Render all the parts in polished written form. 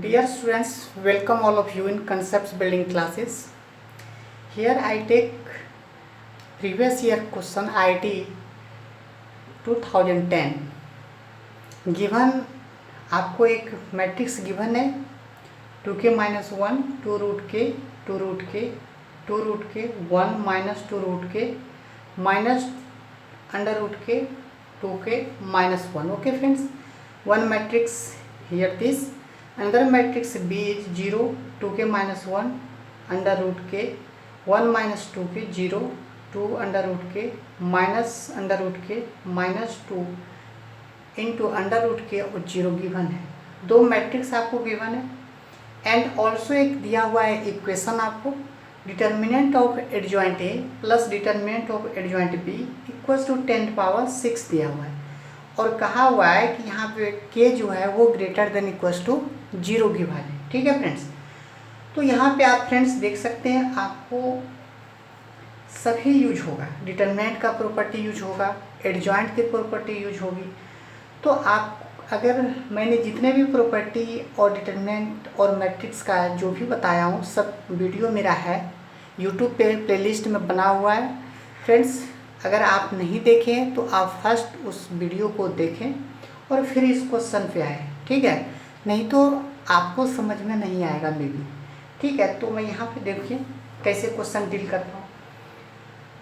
Dear students, welcome all of you in concepts building classes. Here I take previous year question IIT 2010. Given आपको एक matrix given है 2k minus 1 2 root k 2 root k 2 root के 1 minus 2 root के minus under root k 2k minus 1. Okay friends, one matrix here this. Another matrix B is 0 2k minus 1 under root k 1 minus 2k 0 2 under root k minus under root k minus 2 into under root k और 0 given है. दो matrix आपको given है and also एक दिया हुआ है equation आपको determinant of adjoint A plus determinant of adjoint B equals to 10⁻⁶ दिया हुआ है और कहा हुआ है कि यहाँ पे k जो है वो greater than equals to 0 given है. ठीक है फ्रेंड्स, तो यहाँ पे आप फ्रेंड्स देख सकते हैं आपको सभी यूज होगा. डिटर्मिनेंट का प्रॉपर्टी यूज होगा, एडजॉइंट की प्रॉपर्टी यूज होगी. तो आप अगर मैंने जितने भी प्रॉपर्टी और डिटर्मिनेंट और मैट्रिक्स का जो भी बताया हूँ सब वीडियो मेरा है यूट्यूब पे प्लेलिस्ट में बना हुआ है. फ्रेंड्स अगर आप नहीं देखें तो आप फर्स्ट उस वीडियो को देखें और फिर इस क्वेश्चन पे आए. ठीक है, नहीं तो आपको समझ में नहीं आएगा मे बी. ठीक है, तो मैं यहाँ पे देखिए कैसे क्वेश्चन डील करता हूँ.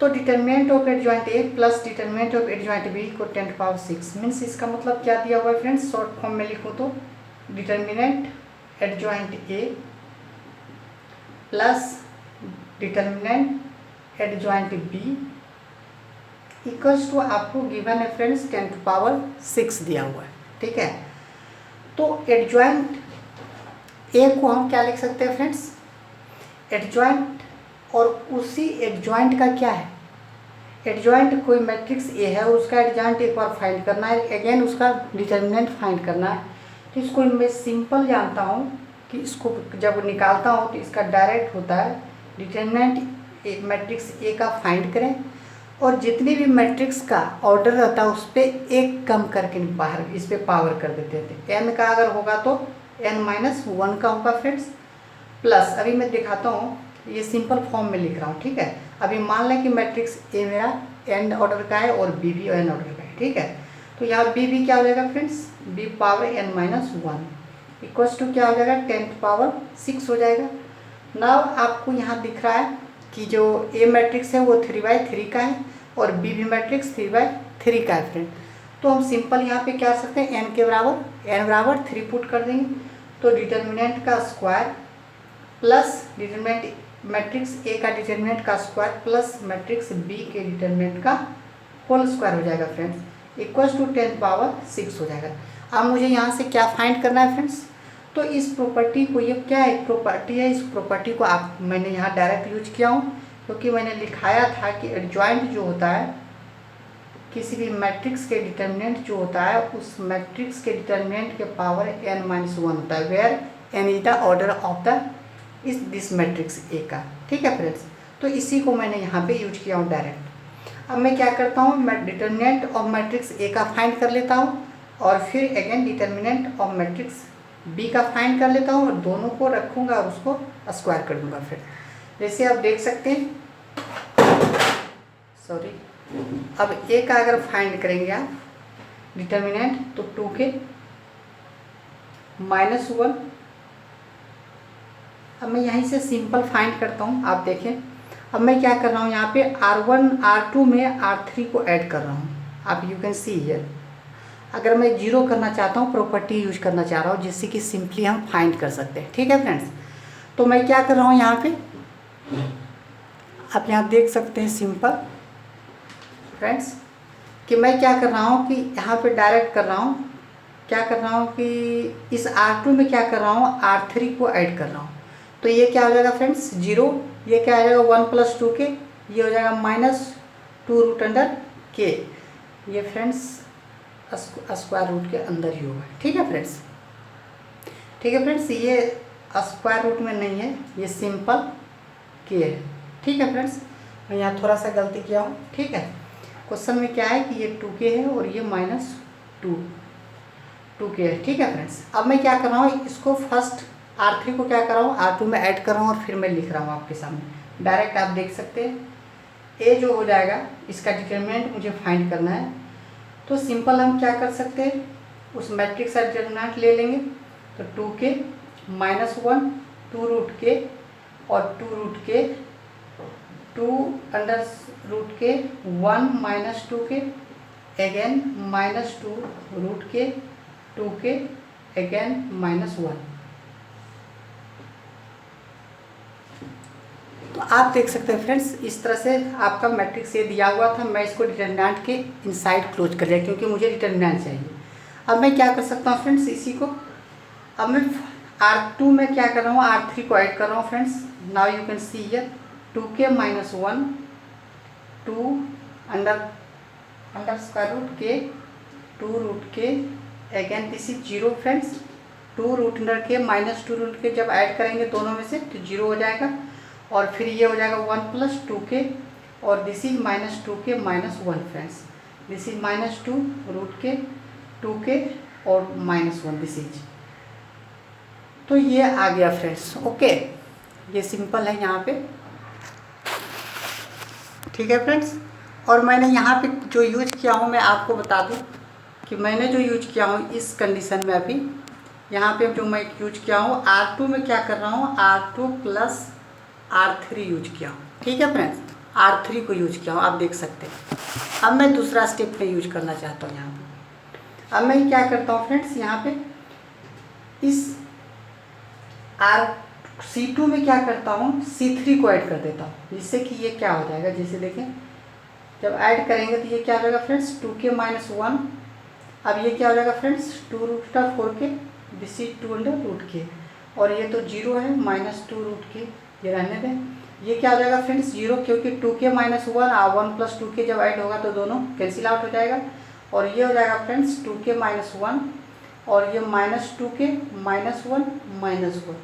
तो determinant of adjoint A plus determinant of adjoint B को 10⁻⁶ मीन्स इसका मतलब क्या दिया हुआ है फ्रेंड्स. शॉर्ट फॉर्म में लिखो तो determinant adjoint A plus determinant adjoint B equals to आपको गिवन है फ्रेंड्स 10⁻⁶ दिया हुआ है. ठीक है, तो एडजॉइंट ए को हम क्या लिख सकते हैं फ्रेंड्स, एडजॉइंट और उसी एडजॉइंट का क्या है, एडजॉइंट कोई मैट्रिक्स ए है उसका एडजॉइंट एक बार फाइंड करना है, अगेन उसका डिटर्मिनेंट फाइंड करना है. तो इसको मैं सिंपल जानता हूँ कि इसको जब निकालता हूँ तो इसका डायरेक्ट होता है डिटर्मिनेंट एक मैट्रिक्स ए का फाइंड करें और जितने भी मैट्रिक्स का ऑर्डर रहता है उस पर एक कम करके बाहर इस पर पावर कर देते थे. n का अगर होगा तो n-1 का होगा फ्रेंड्स प्लस अभी मैं दिखाता हूँ ये सिंपल फॉर्म में लिख रहा हूँ. ठीक है, अभी मान लें कि मैट्रिक्स ए मेरा n ऑर्डर का है और b भी n ऑर्डर का है. ठीक है, तो यहाँ b भी क्या हो जाएगा friends, b power n-1 equals to क्या हो जाएगा 10⁻⁶ हो जाएगा. नाउ आपको यहाँ दिख रहा है कि जो ए मैट्रिक्स है वो 3/3 का है और बी भी मैट्रिक्स 3/3 का है फ्रेंड. तो हम सिंपल यहाँ पे क्या कर सकते हैं n बराबर 3 पुट कर देंगे. तो डिटर्मिनेंट का square plus determinant matrix A का डिटर्मिनेंट का स्क्वायर प्लस मैट्रिक्स बी के डिटर्मिनेंट का होल स्क्वायर हो जाएगा फ्रेंड्स इक्वल्स टू 10⁻⁶ हो जाएगा. अब मुझे यहाँ से क्या फाइंड करना है फ्रेंड्स, तो इस प्रॉपर्टी को, ये क्या एक प्रॉपर्टी है, इस प्रॉपर्टी को आप मैंने यहाँ डायरेक्ट यूज किया हूँ क्योंकि मैंने लिखाया था कि एडजॉइंट जो होता है किसी भी मैट्रिक्स के डिटर्मिनेंट जो होता है उस मैट्रिक्स के डिटर्मिनेंट के पावर n-1 होता है where n is the order of the इस दिस मैट्रिक्स ए का. ठीक है फ्रेंड्स, तो इसी को मैंने यहाँ पे यूज किया हूँ डायरेक्ट. अब मैं क्या करता हूँ, मैं डिटर्मिनेंट ऑफ मैट्रिक्स ए का फाइंड कर लेता हूँ और फिर again determinant of matrix B का फाइंड कर लेता हूँ और दोनों को रखूँगा और उसको स्क्वायर कर दूँगा. फिर जैसे आप देख सकते हैं, सॉरी, अब ए का अगर फाइंड करेंगे आप डिटर्मिनेंट तो 2k माइनस 1. अब मैं यहीं से सिंपल फाइंड करता हूँ. आप देखें अब मैं क्या कर रहा हूँ, यहाँ पे R1 R2 में R3 को ऐड कर रहा हूँ. आप यू कैन सी हियर. अगर मैं 0 करना चाहता हूँ प्रॉपर्टी यूज करना चाह रहा हूँ जिससे कि सिंपली हम फाइंड कर सकते हैं. ठीक है फ्रेंड्स, तो मैं क्या कर रहा हूँ यहाँ पे आप यहाँ देख सकते हैं सिंपल फ्रेंड्स कि मैं क्या कर रहा हूँ कि यहाँ पे डायरेक्ट कर रहा हूँ, क्या कर रहा हूँ कि इस R2 में क्या कर रहा हूँ R3 को ऐड कर रहा हूँ. तो ये क्या हो जाएगा फ्रेंड्स 0, ये क्या आ जाएगा 1 + 2k, ये हो जाएगा -2√k. ये फ्रेंड्स स्क्वायर रूट के अंदर ही होगा. ठीक है फ्रेंड्स, ठीक है फ्रेंड्स, ये स्क्वायर रूट में नहीं है, ये सिंपल के है. ठीक है फ्रेंड्स, मैं यहाँ थोड़ा सा गलती किया हूँ. ठीक है, क्वेश्चन में क्या है कि ये 2k है और ये -2 2k है। ठीक है फ्रेंड्स, अब मैं क्या कर रहा हूँ, इसको फर्स्ट R3 को क्या कर रहा हूँ, R2 में ऐड कर रहा हूँ और फिर मैं लिख रहा हूँ आपके सामने डायरेक्ट, आप देख सकते हैं। ए जो हो जाएगा इसका डिटरमिनेंट मुझे फाइंड करना है, तो सिंपल हम क्या कर सकते हैं, उस मैट्रिक्स का डिटरमिनेंट ले लेंगे। तो 2k माइनस 1 2 रूट के और 2 रूट के 2 अंडर रूट के 1 minus 2k again minus 2 root k 2k again minus 1। तो आप देख सकते हैं फ्रेंड्स, इस तरह से आपका मैट्रिक्स ये दिया हुआ था। मैं इसको डिटरमिनेंट के इनसाइड क्लोज कर लिया क्योंकि मुझे डिटरमिनेंट चाहिए। अब मैं क्या कर सकता हूँ फ्रेंड्स, इसी को अब मैं R2 में क्या कर रहा हूँ, R3 को ऐड कर रहा हूँ friends. Now you can see here 2k minus 1 2 under square root k 2 root k again this is 0 friends. 2 root under k minus 2 root k जब ऐड करेंगे दोनों में से तो 0 हो जाएगा, और फिर ये हो जाएगा 1 प्लस 2k और this is minus 2k minus 1 friends. This is minus 2 root k 2k और माइनस 1 दिस इज। तो ये आ गया फ्रेंड्स। ओके, ये सिंपल है यहाँ पे। ठीक है फ्रेंड्स, और मैंने यहाँ पे जो यूज किया हूँ मैं आपको बता दूँ कि मैंने जो यूज किया हूँ इस कंडीशन में, अभी यहाँ पे जो मैं यूज किया हूँ R2 में क्या कर रहा हूँ, R2 प्लस R3 यूज किया हूँ। ठीक है फ्रेंड्स, R3 को यूज किया हूँ, आप देख सकते हैं। अब मैं दूसरा स्टेप में यूज करना चाहता हूँ यहाँ पे। अब मैं क्या करता हूँ फ्रेंड्स, यहाँ पे इस C2 में क्या करता हूँ, C3 को ऐड कर देता हूँ, जिससे कि ये क्या हो जाएगा, जैसे देखें जब ऐड करेंगे तो ये क्या हो जाएगा फ्रेंड्स 2k माइनस 1। अब ये क्या हो जाएगा friends 2 root 4k this is 2 under root k, और ये तो 0 है माइनस 2 रूट के, ये रहने दें। ये क्या हो जाएगा फ्रेंड्स 0, क्योंकि 2k माइनस 1 प्लस 2k जब ऐड होगा तो दोनों कैंसिल आउट हो जाएगा, और ये हो जाएगा फ्रेंड्स 2k माइनस 1 और ये माइनस 2k माइनस 1 माइनस 1,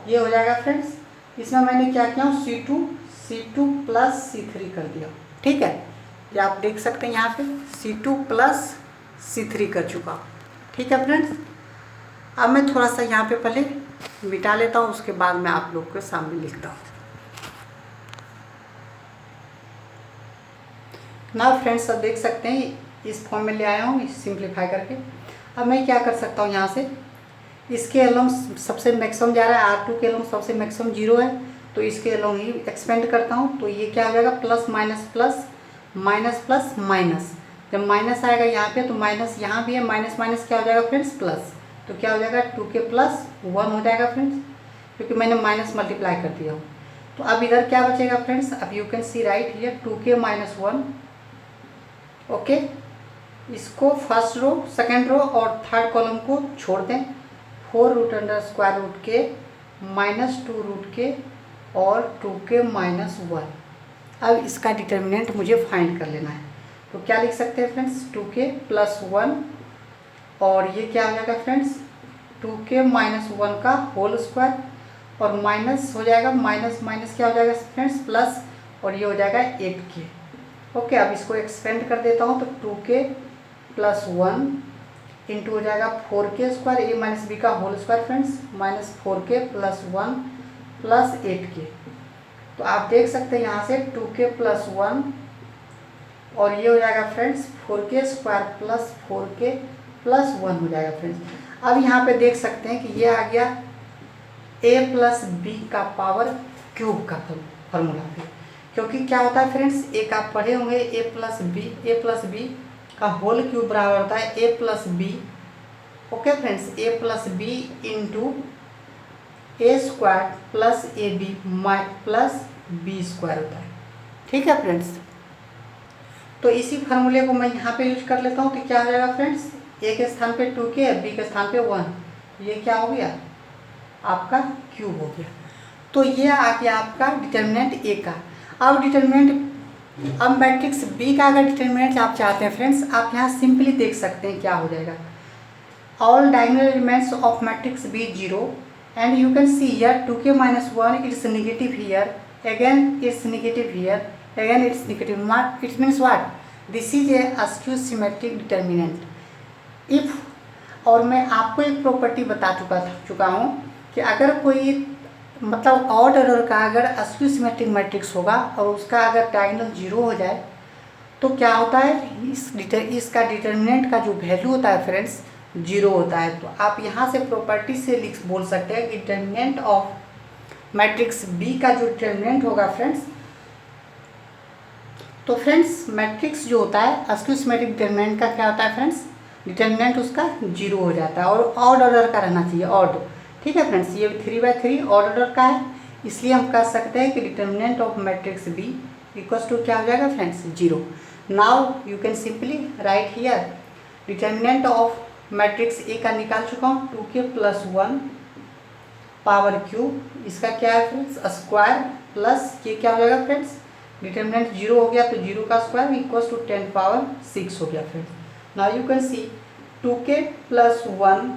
ये हो जाएगा फ्रेंड्स। इसमें मैंने क्या किया हूँ C2 प्लस C3 कर दिया। ठीक है, ये आप देख सकते हैं यहाँ पे C2 प्लस C3 कर चुका हूँ। ठीक है फ्रेंड्स, अब मैं थोड़ा सा यहाँ पे पहले मिटा लेता हूँ, उसके बाद मैं आप लोग के सामने लिखता हूँ। ना फ्रेंड्स, अब देख सकते हैं इस फॉर्म में ले आया हूँ सिंप्लीफाई करके। अब मैं क्या कर सकता हूँ, यहाँ से इसके अलोंग सबसे मैक्सिमम जा रहा है, R2 के अलोंग सबसे मैक्सिमम 0 है, तो इसके अलोंग ही एक्सपेंड करता हूँ। तो ये क्या हो जाएगा plus minus plus minus plus minus, जब माइनस आएगा यहाँ पे तो माइनस यहाँ भी है, माइनस माइनस क्या हो जाएगा फ्रेंड्स प्लस, तो क्या हो जाएगा 2k प्लस 1 हो जाएगा फ्रेंड्स, क्योंकि मैंने माइनस मल्टीप्लाई कर दिया हूँ। तो अब इधर क्या बचेगा फ्रेंड्स, अब you can C right here 2k minus 1। Okay, इसको फर्स्ट रो सेकेंड रो और थर्ड कॉलम को छोड़ दें। 4 रूट अंडर स्क्वायर रूट के माइनस 2 रूट के और 2k माइनस 1। अब इसका डिटर्मिनेंट मुझे फाइंड कर लेना है, तो क्या लिख सकते हैं फ्रेंड्स 2k प्लस 1 और ये क्या हो जाएगा फ्रेंड्स 2k माइनस 1 का होल स्क्वायर, और माइनस हो जाएगा माइनस माइनस क्या हो जाएगा फ्रेंड्स प्लस, और ये हो जाएगा 8k। ओके, अब इसको एक्सपेंड कर देता हूँ, तो 2k प्लस 1 इंटू हो जाएगा 4k square a minus b का whole square friends minus 4k plus 1 plus 8k। तो आप देख सकते हैं यहाँ से 2k प्लस 1 और ये हो जाएगा friends 4k square plus 4k plus 1 हो जाएगा फ्रेंड्स। अब यहाँ पे देख सकते हैं कि ये आ गया a प्लस बी का पावर क्यूब का फॉर्मूला पे, क्योंकि क्या होता है फ्रेंड्स एक आप पढ़े होंगे a प्लस बी का होल क्यूब बराबर होता है a plus B. Okay friends, a plus B into A square plus A B plus B square होता है। ठीक है फ्रेंड्स, तो इसी फार्मूले को मैं यहाँ पे यूज कर लेता हूँ, तो क्या हो जाएगा फ्रेंड्स ए के स्थान पे 2k बी के स्थान पे 1, ये क्या हो गया आपका क्यूब हो गया। तो ये आ गया आपका डिटर्मिनेंट ए का। अब डिटर्मिनेंट, अब मैट्रिक्स बी का अगर डिटर्मिनेंट आप चाहते हैं फ्रेंड्स, आप यहाँ सिंपली देख सकते हैं क्या हो जाएगा, all diagonal elements of matrix B 0 and you can see here 2k minus 1 it's negative here, again it's negative here, again it's negative. It means what? This is a skew symmetric determinant. If और मैं आपको एक property बता चुका हूँ कि अगर कोई मतलब ऑड ऑर्डर का अगर स्क्यू सिमेट्रिक मैट्रिक्स होगा और उसका अगर डायगोनल 0 हो जाए तो क्या होता है, इसका डिटर्मिनेंट का जो वैल्यू होता है फ्रेंड्स 0 होता है। तो आप यहाँ से प्रॉपर्टी से बोल सकते हैं कि डिटर्मिनेंट ऑफ मैट्रिक्स बी का जो डिटर्मिनेंट होगा फ्रेंड्स, तो फ्रेंड्स मैट्रिक्स जो होता है स्क्यू सिमेट्रिक डिटर्मिनेंट का क्या होता है फ्रेंड्स, डिटर्मिनेंट उसका 0 हो जाता है और ऑड ऑर्डर का रहना चाहिए, ऑड। ठीक है फ्रेंड्स, ये 3/3 ऑड ऑर्डर का है, इसलिए हम कह सकते हैं कि determinant of matrix B equals to क्या हो जाएगा friends 0। Now you can simply write here determinant of matrix A का निकाल चुका हूँ 2k+1 पावर क्यूब, इसका क्या है फ्रेंड्स स्क्वायर प्लस ये क्या हो जाएगा फ्रेंड्स, डिटर्मिनेंट 0 हो गया तो 0 का स्क्वायर इक्वल्स टू 10⁻6 हो गया friends. Now you can C 2k+1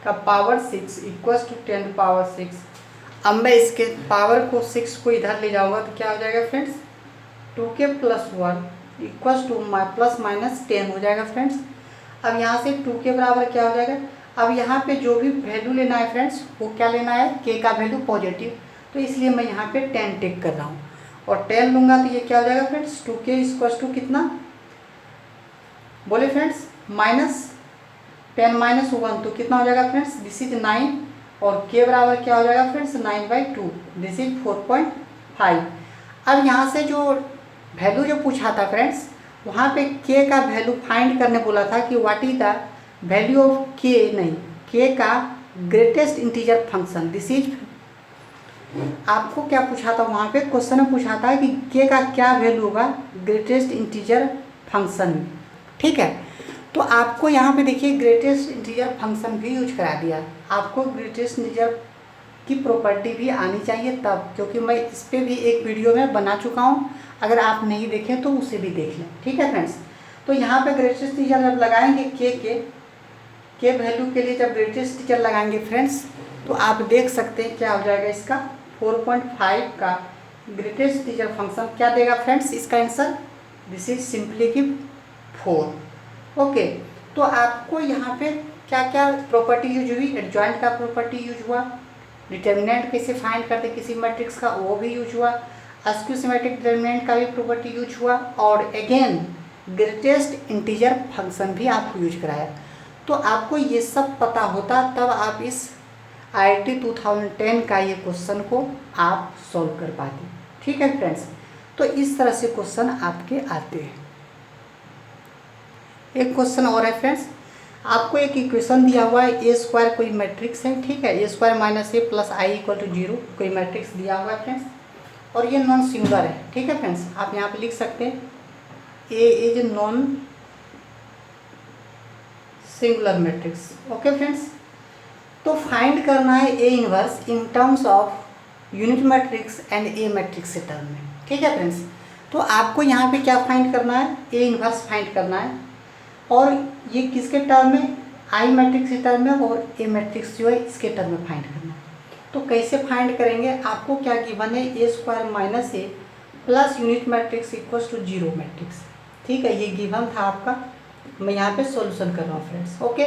का पावर 6 इक्वल्स टू 10⁻6। अब मैं इसके पावर को 6 को इधर ले जाऊंगा तो क्या हो जाएगा फ्रेंड्स, 2k+1 इक्वल्स टू ±10 हो जाएगा फ्रेंड्स। अब यहाँ से 2k बराबर क्या हो जाएगा, अब यहाँ पे जो भी वैल्यू लेना है फ्रेंड्स वो क्या लेना है, k का वैल्यू पॉजिटिव, तो इसलिए मैं यहाँ पे 10 टेक कर रहा हूँ और 10 लूँगा तो ये क्या हो जाएगा फ्रेंड्स 2k इक्वल्स टू कितना बोले फ्रेंड्स, -10 - 1 तो कितना हो जाएगा फ्रेंड्स, दिस इज 9 और k बराबर क्या हो जाएगा फ्रेंड्स 9/2, दिस इज 4.5। अब यहाँ से जो वैल्यू जो पूछा था फ्रेंड्स वहाँ पे k का वैल्यू फाइंड करने बोला था कि what is the value of k, नहीं k का greatest integer function, this is आपको क्या पूछा था वहाँ पे क्वेश्चन में पूछा था कि k का क्या वैल्यू होगा ग्रेटेस्ट इंटीजर फंक्शन में। ठीक है, तो आपको यहाँ पे देखिए ग्रेटेस्ट इंटीजर फंक्शन भी यूज करा दिया, आपको ग्रेटेस्ट इंटीजर की प्रॉपर्टी भी आनी चाहिए तब, क्योंकि मैं इस पर भी एक वीडियो में बना चुका हूँ, अगर आप नहीं देखें तो उसे भी देख लें। ठीक है फ्रेंड्स, तो यहाँ पे ग्रेटेस्ट इंटीजर जब लगाएंगे के वैल्यू के लिए जब ग्रेटेस्ट इंटीजर लगाएंगे फ्रेंड्स तो आप देख सकते हैं क्या हो जाएगा, इसका 4.5 का ग्रेटेस्ट इंटीजर फंक्शन क्या देगा फ्रेंड्स, इसका आंसर दिस इज सिंपली कि 4। ओके, तो आपको यहाँ पे क्या क्या प्रॉपर्टी यूज हुई, एडजॉइंट का प्रॉपर्टी यूज हुआ, डिटर्मिनेंट कैसे फाइंड करते किसी मैट्रिक्स का वो भी यूज हुआ, स्क्यू सिमेट्रिक डिटर्मिनेंट का भी प्रॉपर्टी यूज हुआ और अगेन ग्रेटेस्ट इंटीजर फंक्शन भी आपको यूज कराया। तो आपको ये सब पता होता तब आप इस IIT 2010 का ये क्वेश्चन को आप सॉल्व कर पाते। ठीक है फ्रेंड्स, तो इस तरह से क्वेश्चन आपके आते हैं। एक क्वेश्चन और है फ्रेंड्स, आपको एक इक्वेशन दिया हुआ है a² कोई मैट्रिक्स है, ठीक है, a² - a + i = 0 कोई मैट्रिक्स दिया हुआ है फ्रेंड्स और ये नॉन सिंगुलर है। ठीक है फ्रेंड्स, आप यहाँ पे लिख सकते हैं a is non singular matrix. Okay friends, तो फाइंड करना है a inverse in terms of unit matrix and a matrix के टर्म में। ठीक है फ्रेंड्स, तो आपको यहाँ पे क्या फाइंड करना है, a इनवर्स फाइंड करना है और ये किसके टर्म में, i मैट्रिक्स के टर्म में और a मैट्रिक्स जो है इसके टर्म में फाइंड करना है। तो कैसे फाइंड करेंगे, आपको क्या गिवन है a² - a plus unit matrix equals to 0 matrix. ठीक है, ये गिवन था आपका, मैं यहाँ पे सॉल्यूशन कर रहा हूँ फ्रेंड्स। ओके,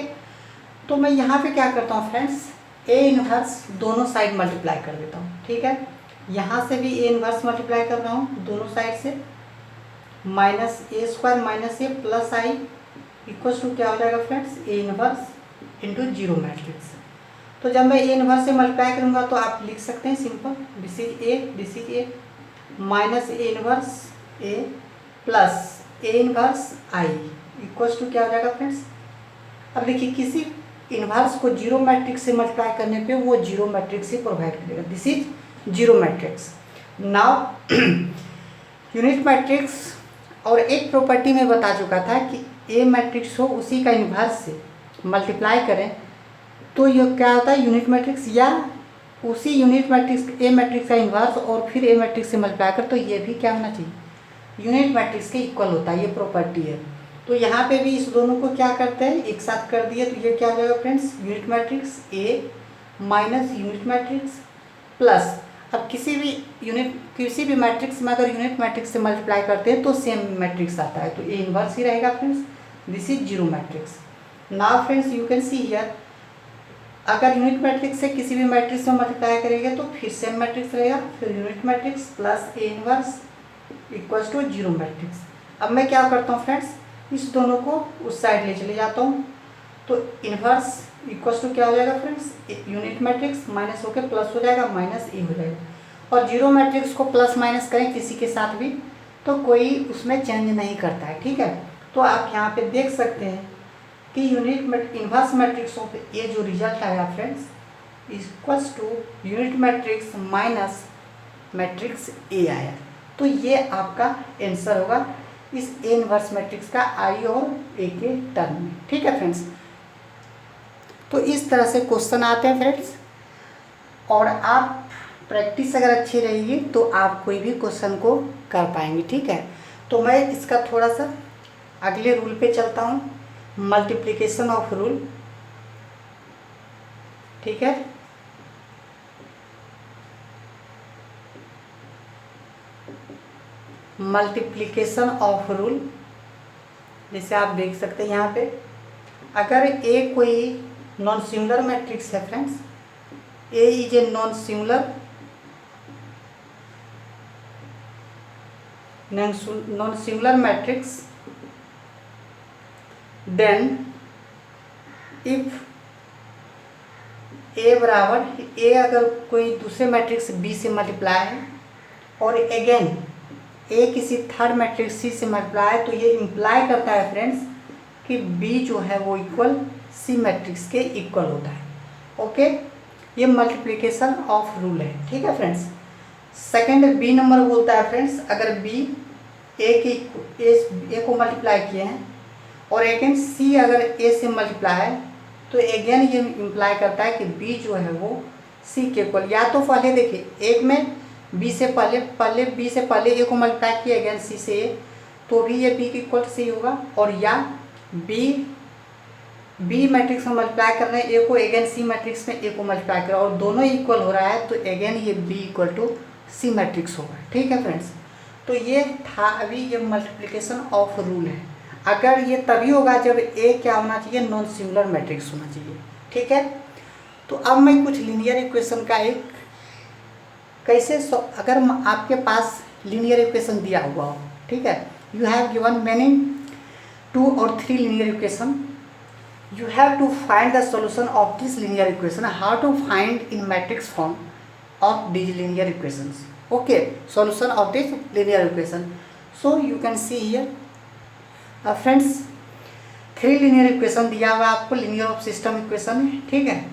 तो मैं यहाँ पे क्या करता हूँ फ्रेंड्स, a इनवर्स दोनों साइड मल्टीप्लाई कर देता हूँ। ठीक है, यहाँ से भी a इनवर्स मल्टीप्लाई कर रहा हूँ दोनों साइड से, -a² - a plus i equals to क्या हो जाएगा friends, a inverse into 0 matrix. तो जब मैं a इनवर्स से मल्टीप्लाई करूँगा तो आप लिख सकते हैं simple, this is a minus a inverse a plus a inverse i equals to क्या हो जाएगा फ्रेंड्स। अब देखिए किसी इनवर्स को 0 मैट्रिक्स से मल्टीप्लाई करने पे वो 0 मैट्रिक्स ही प्रोवाइड करेगा, this is 0 matrix. Now unit matrix और एक प्रॉपर्टी में बता चुका था कि a मैट्रिक्स हो उसी का इन्वर्स से मल्टीप्लाई करें तो ये क्या होता है यूनिट मैट्रिक्स, या उसी यूनिट मैट्रिक्स a मैट्रिक्स का इन्वर्स और फिर a मैट्रिक्स से मल्टीप्लाई कर तो ये भी क्या होना चाहिए, यूनिट मैट्रिक्स के इक्वल होता है, ये प्रॉपर्टी है। तो यहाँ पे भी इस दोनों को क्या करते हैं, एक साथ कर दिए तो ये क्या हो जाएगा friends, unit matrix a minus unit matrix plus, अब किसी भी मैट्रिक्स में अगर यूनिट मैट्रिक्स से मल्टीप्लाई करते हैं तो सेम मैट्रिक्स आता है, तो ए इनवर्स ही रहेगा friends, this is 0 matrix. Now friends you can see here, अगर यूनिट मैट्रिक्स से किसी भी मैट्रिक्स में मल्टीप्लाई करेंगे तो फिर सेम मैट्रिक्स रहेगा, फिर unit matrix plus A inverse equals to zero matrix. अब मैं क्या करता हूँ फ्रेंड्स, इस दोनों को उस साइड ले चले जाता हूँ, तो इनवर्स इक्वल्स टू क्या हो जाएगा फ्रेंड्स, यूनिट मैट्रिक्स माइनस होकर प्लस हो जाएगा, माइनस ए हो जाएगा। और जीरो मैट्रिक्स को प्लस माइनस करें किसी के साथ भी तो कोई उसमें चेंज नहीं करता है, ठीक है। तो आप यहाँ पे देख सकते हैं कि इनवर्स मैट्रिक्स ऑफ ये जो रिजल्ट आया friends equals to unit matrix minus matrix A आया। तो ये आपका आंसर होगा इस ए इनवर्स मैट्रिक्स का आई और ए के टर्म में, ठीक है फ्रेंड्स। तो इस तरह से क्वेश्चन आते हैं फ्रेंड्स, और आप प्रैक्टिस अगर अच्छी रहेगी तो आप कोई भी क्वेश्चन को कर पाएंगे, ठीक है। तो मैं इसका थोड़ा सा अगले रूल पे चलता हूँ, मल्टीप्लिकेशन ऑफ रूल, ठीक है। मल्टीप्लिकेशन ऑफ रूल, जैसे आप देख सकते हैं यहाँ पे, अगर ए कोई नॉन सिंगुलर मैट्रिक्स है friends, A is a non singular matrix, then if A बराबर ए अगर कोई दूसरे मैट्रिक्स बी से मल्टीप्लाई है और अगेन ए किसी थर्ड मैट्रिक्स सी से मल्टीप्लाई है, तो ये इम्प्लाई करता है फ्रेंड्स कि बी जो है वो इक्वल सी मैट्रिक्स के इक्वल होता है, ओके। ये मल्टीप्लिकेशन ऑफ रूल है, ठीक है फ्रेंड्स। सेकंड बी नंबर बोलता है फ्रेंड्स, अगर बी ए को मल्टीप्लाई किए हैं और अगेन सी अगर ए से मल्टीप्लाई है, तो अगेन ये इम्प्लाई करता है कि बी जो है वो सी के इक्वल, या तो पहले देखिए एक में बी से पहले बी से पहले ए को मल्टीप्लाई किया अगेन सी से ए, तो भी ये बी के इक्वल सी होगा, और या बी मैट्रिक्स में मल्टीप्लाई कर रहे हैं ए को, अगेन सी मैट्रिक्स में ए को मल्टीप्लाई कर रहा है और दोनों इक्वल हो रहा है, तो अगेन ये B equal to C matrix होगा, ठीक है फ्रेंड्स। तो ये था अभी ये मल्टीप्लिकेशन ऑफ रूल है। अगर ये तभी होगा जब ए क्या होना चाहिए, नॉन सिंगुलर मैट्रिक्स होना चाहिए, ठीक है। तो अब मैं कुछ लीनियर इक्वेशन का एक कैसे अगर आपके पास लीनियर इक्वेशन दिया हुआ हो, ठीक है, you have given many 2 or 3 linear equation, you have to find the solution of this linear equation, how to find in matrix form of these linear equations, okay, solution of this linear equation. So you can see here friends 3 linear equation दिया हुआ आपको, linear of system equation है, ठीक है।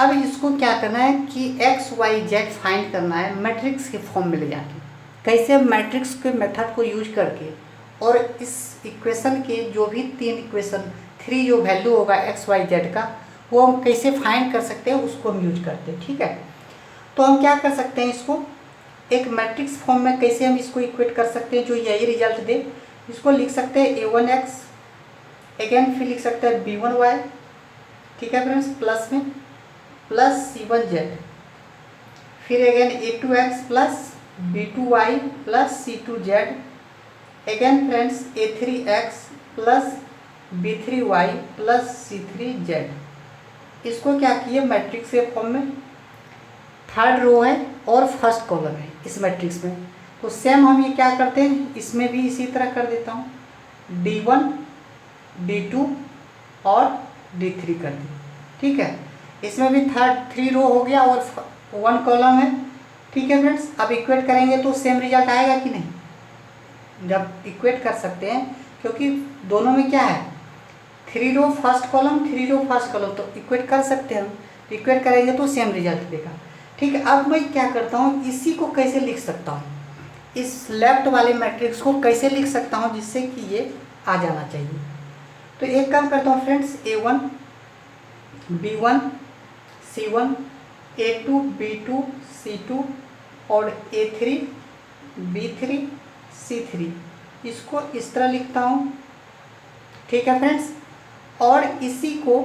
अब इसको क्या करना है कि x y z फाइंड करना है मैट्रिक्स के फॉर्म में ले जाके, कैसे मैट्रिक्स के मेथड को यूज करके, और इस इक्वेशन के जो भी 3 इक्वेशन 3 जो वैल्यू होगा x y z का, वो हम कैसे फाइंड कर सकते हैं उसको हम यूज करते हैं, ठीक है। तो हम क्या कर सकते हैं, इसको एक मैट्रिक्स फॉर्म में कैसे हम इसको इक्वेट कर सकते हैं जो यही रिजल्ट दे। इसको लिख सकते हैं a1x, अगेन फिर लिख सकते हैं b1y, ठीक है फ्रेंड्स, प्लस में प्लस c1z, फिर again a2x plus b2y plus c2z, again friends a3x plus b3y plus c3z। इसको क्या किए मैट्रिक्स के फॉर्म में, थर्ड रो है और फर्स्ट कॉलम है इस मैट्रिक्स में, तो सेम हम ये क्या करते हैं, इसमें भी इसी तरह कर देता हूँ, d1 d2 और d3 कर दी, ठीक है। इसमें भी 3 रो हो गया और 1 कॉलम है, ठीक है फ्रेंड्स। अब इक्वेट करेंगे तो सेम रिजल्ट आएगा कि नहीं, जब इक्वेट कर सकते हैं क्योंकि दोनों में क्या है 3 row first column 3 row first column, तो इक्वेट कर सकते हैं हम, इक्वेट करेंगे तो सेम रिजल्ट देगा, ठीक है। अब मैं क्या करता हूँ, इसी को कैसे लिख सकता हूँ, इस लेफ्ट वाले मैट्रिक्स को कैसे लिख सकता हूँ जिससे कि ये आ जाना चाहिए। तो एक काम करता हूँ friends, a1 b1 c1 a2 b2 c2 और a3 b3 c3, इसको इस तरह लिखता हूँ, ठीक है फ्रेंड्स। और इसी को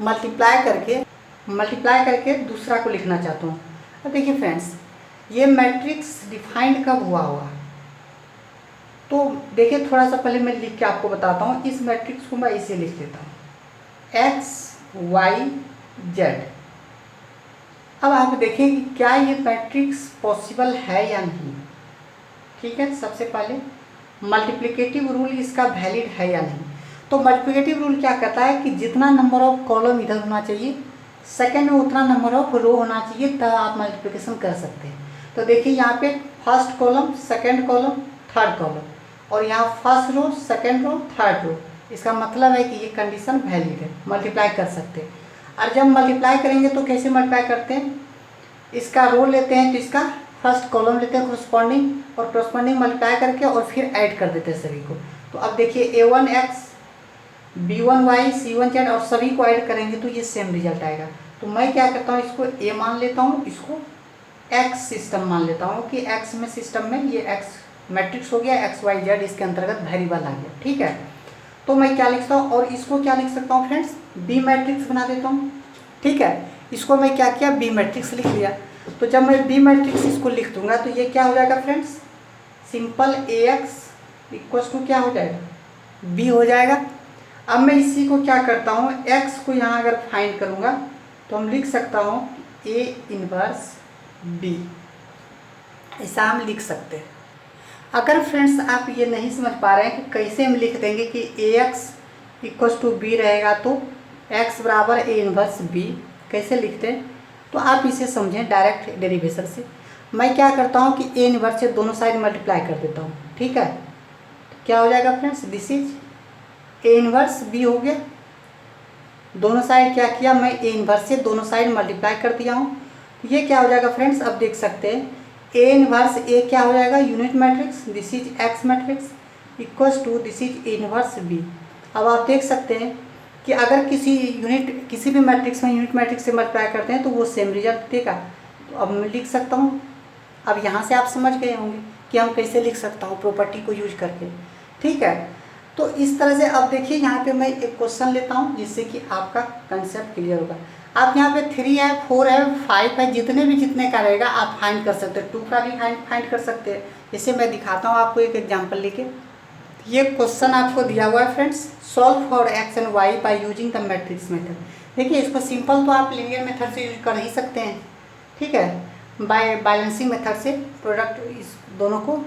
मल्टीप्लाई करके दूसरा को लिखना चाहता हूँ। अब देखिए फ्रेंड्स, ये मैट्रिक्स डिफाइंड कब हुआ होगा, तो देखिए थोड़ा सा पहले मैं लिख के आपको बताता हूँ। इस मैट्रिक्स को मैं इसे लिख देता हूँ, एक्स वाई जेड। अब आप देखें कि क्या ये मैट्रिक्स पॉसिबल है या नहीं। ठीक है, सबसे पहले मल्टीप्लिकेटिव रूल इसका वैलिड है या नहीं। तो मल्टीप्लिकेटिव रूल क्या कहता है कि जितना नंबर ऑफ कॉलम इधर होना चाहिए, सेकंड में उतना नंबर ऑफ रो होना चाहिए, तब आप मल्टीप्लिकेशन कर सकते हैं। तो देखिए यहाँ पे first column, second column, third column, और यहाँ first row, second row, third row. इसका मतलब है कि ये कंडीशन वैलिड है, मल्टीप्लाई कर सकते हैं। और जब मल्टीप्लाई करेंगे तो कैसे मल्टीप्लाई करते हैं, इसका रो लेते हैं तो इसका फर्स्ट कॉलम लेते हैं कोरस्पॉन्डिंग, और कोरस्पॉन्डिंग मल्टीप्लाई करके और फिर ऐड कर देते हैं सभी को। तो अब देखिए a1x, b1y, c1z और सभी को ऐड करेंगे तो ये सेम रिजल्ट आएगा। तो मैं क्या करता हूँ, इसको a मान लेता हूँ, इसको x सिस्टम मान लेता हूँ कि x में सिस्टम में ये x मैट्रिक्स हो गया, x y z इसके अंतर्गत वेरिएबल आ गया। ठीक है, तो मैं क्या लिखता हूँ, और इसको क्या लिख सकता हूँ फ्रेंड्स, b मैट्रिक्स बना देता हूँ। ठीक है, इसको मैं क्या किया, b मैट्रिक्स लिख लिया। तो जब मैं b मैट्रिक्स इसको लिख दूंगा तो ये क्या हो जाएगा friends, simple ax equals to क्या हो जाएगा, b हो जाएगा। अब मैं इसी को क्या करता हूँ, x को यहाँ अगर फाइंड करूँगा तो हम लिख सकता हूँ a इनवर्स b, ऐसा हम लिख सकते हैं। अगर फ्रेंड्स आप ये नहीं समझ पा रहे हैं कि कैसे हम लिख देंगे कि ax इक्वल्स टू b रहेगा तो x बराबर a इनवर्स b कैसे लिखते हैं, तो आप इसे समझें डायरेक्ट डेरिवेशन से। मैं क्या करता हूँ कि a इनवर्स से दोनों साइड मल्टीप्लाई कर देता हूँ। ठीक है, तो क्या हो जाएगा friends, this is a inverse b हो गया। दोनों साइड क्या किया, मैं a इनवर्स से दोनों साइड मल्टीप्लाई कर दिया हूँ। ये क्या हो जाएगा फ्रेंड्स, अब देख सकते हैं a इनवर्स a क्या हो जाएगा, unit matrix, this is x matrix equals to this is a inverse b। अब आप देख सकते हैं कि अगर किसी भी मैट्रिक्स में यूनिट मैट्रिक्स से मल्टीप्लाई करते हैं तो वो सेम रिजल्ट देगा। तो अब मैं लिख सकता हूँ, अब यहाँ से आप समझ गए होंगे कि हम कैसे लिख सकता हूँ प्रॉपर्टी को यूज करके। ठीक है, तो इस तरह से अब देखिए यहाँ पे मैं एक क्वेश्चन लेता हूँ जिससे कि आपका कंसेप्ट क्लियर होगा। आप यहाँ पे 3 है, 4 है, 5 है, जितने का रहेगा आप फाइंड कर सकते हैं, 2 का भी फाइंड कर सकते हैं। जैसे मैं दिखाता हूँ आपको एक एग्जाम्पल लेके। ये क्वेश्चन आपको दिया हुआ है friends, solve for X and Y by using the matrix method. देखिए इसको सिंपल तो आप लीनियर मेथड से यूज कर ही सकते हैं। ठीक है, बाय बैलेंसिंग मेथड से प्रोडक्ट इस दोनों को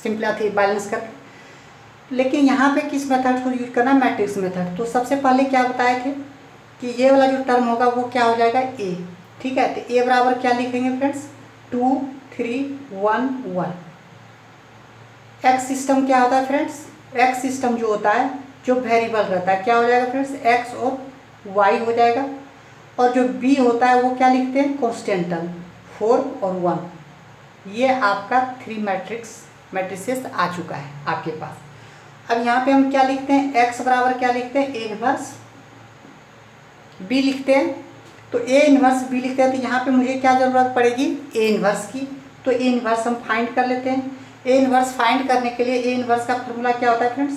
सिंपल बैलेंस कर, लेकिन यहाँ पे किस मेथड को यूज करना है, मैट्रिक्स मेथड। तो सबसे पहले क्या बताए थे कि ये वाला जो टर्म होगा वो क्या हो जाएगा, a। ठीक है, तो a बराबर क्या लिखेंगे फ्रेंड्स, 2 3 1 1। एक्स सिस्टम क्या होता है फ्रेंड्स, एक्स सिस्टम जो होता है जो वेरिएबल रहता है क्या हो जाएगा फ्रेंड्स, एक्स और वाई हो जाएगा। और जो बी होता है वो क्या लिखते हैं, कांस्टेंट टर्म 4 और 1। ये आपका 3 मैट्रिसेस आ चुका है आपके पास। अब यहाँ पे हम क्या लिखते हैं, एक्स बराबर क्या लिखते हैं, ए इनवर्स बी लिखते हैं। तो ए इनवर्स बी लिखते हैं, तो यहाँ पे मुझे क्या ज़रूरत पड़ेगी, ए इनवर्स की। तो ए इनवर्स हम फाइंड कर लेते हैं। ए इनवर्स फाइंड करने के लिए ए इनवर्स का फॉर्मूला क्या होता है friends,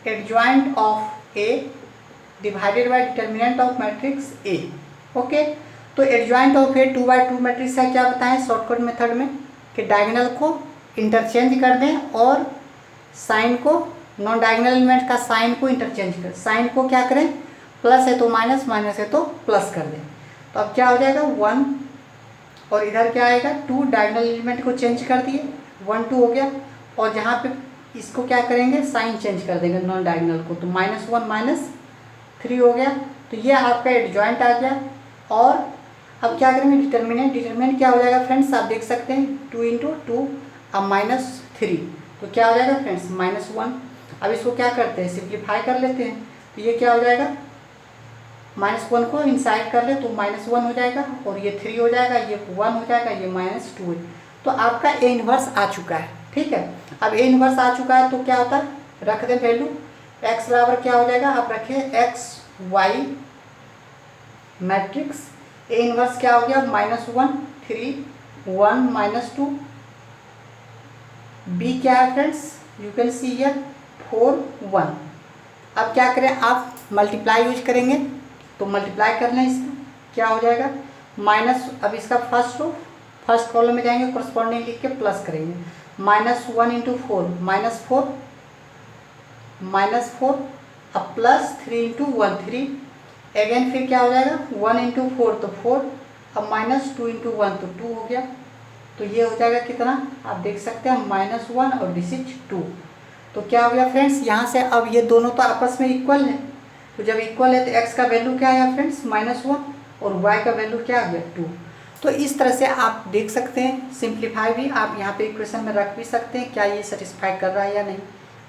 adjoint of A divided by determinant of matrix A. Okay, तो एडजॉइंट ऑफ ए 2/2 मैट्रिक्स का क्या बताएं शॉर्टकट मेथड में, कि डायगोनल को इंटरचेंज कर दें और साइन को, नॉन डायगोनल एलिमेंट का साइन को इंटरचेंज कर, साइन को क्या करें, प्लस है तो माइनस, माइनस है तो प्लस कर दें। तो अब क्या हो जाएगा 1, और इधर क्या आएगा 2, डायगोनल एलिमेंट को चेंज कर दिए, 1 2 हो गया। और जहाँ पे इसको क्या करेंगे, साइन चेंज कर देंगे नॉन डायगोनल को, तो -1 -3 हो गया। तो ये आपका एडजॉइंट आ गया। और अब क्या करेंगे, डिटर्मिनेंट क्या हो जाएगा फ्रेंड्स, आप देख सकते हैं 2 × 2 अब -3, तो क्या हो जाएगा फ्रेंड्स -1। अब इसको क्या करते हैं, सिंप्लीफाई कर लेते हैं। तो ये क्या हो जाएगा, -1 को इनसाइड कर ले तो -1 हो जाएगा, और ये 3 हो जाएगा, ये 1 हो जाएगा, ये -2 है। तो आपका ए इनवर्स आ चुका है। ठीक है, अब ए इनवर्स आ चुका है तो क्या होता है, रख दें वैल्यू, एक्स बराबर क्या हो जाएगा, आप रखिए X Y matrix, A inverse क्या हो गया, -1 3 1 -2, बी क्या है friends, you can see here 4 1। अब क्या करें, आप मल्टीप्लाई यूज करेंगे, तो मल्टीप्लाई कर लें इसका, क्या हो जाएगा माइनस, अब इसका फर्स्ट कॉलम में जाएंगे, कोरस्पॉन्डिंग लिख के प्लस करेंगे, -1 × 4 -4 अब +3 × 1 3, अगेन फिर क्या हो जाएगा 1 इंटू 4 तो 4, अब माइनस 2 इंटू 1 तो 2 हो गया। तो ये हो जाएगा कितना, आप देख सकते हैं -1 और दिस इज 2। तो क्या हो गया फ्रेंड्स, यहाँ से अब ये दोनों तो आपस में इक्वल है, तो जब इक्वल है तो x का वैल्यू क्या आया फ्रेंड्स -1 और y का वैल्यू क्या आ गया 2। तो इस तरह से आप देख सकते हैं, सिंप्लीफाई भी आप यहाँ पे इक्वेशन में रख भी सकते हैं, क्या ये सेटिस्फाई कर रहा है या नहीं,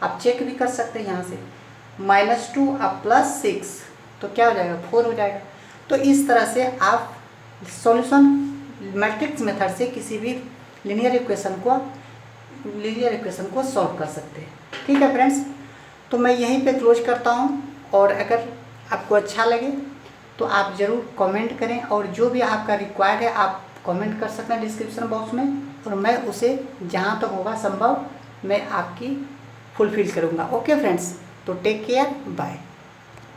आप चेक भी कर सकते हैं यहाँ से। -2 अब +6 तो क्या हो जाएगा 4 हो जाएगा। तो इस तरह से आप सॉल्यूशन मैट्रिक्स मेथड से किसी भी लीनियर इक्वेशन को सॉल्व कर सकते हैं। ठीक है फ्रेंड्स, तो मैं यहीं पे क्लोज करता हूँ, और अगर आपको अच्छा लगे तो आप ज़रूर कमेंट करें, और जो भी आपका रिक्वायर्ड है आप कमेंट कर सकते हैं डिस्क्रिप्शन बॉक्स में, और मैं उसे जहाँ तक होगा संभव मैं आपकी फुलफिल करूँगा। ओके फ्रेंड्स, तो टेक केयर, बाय।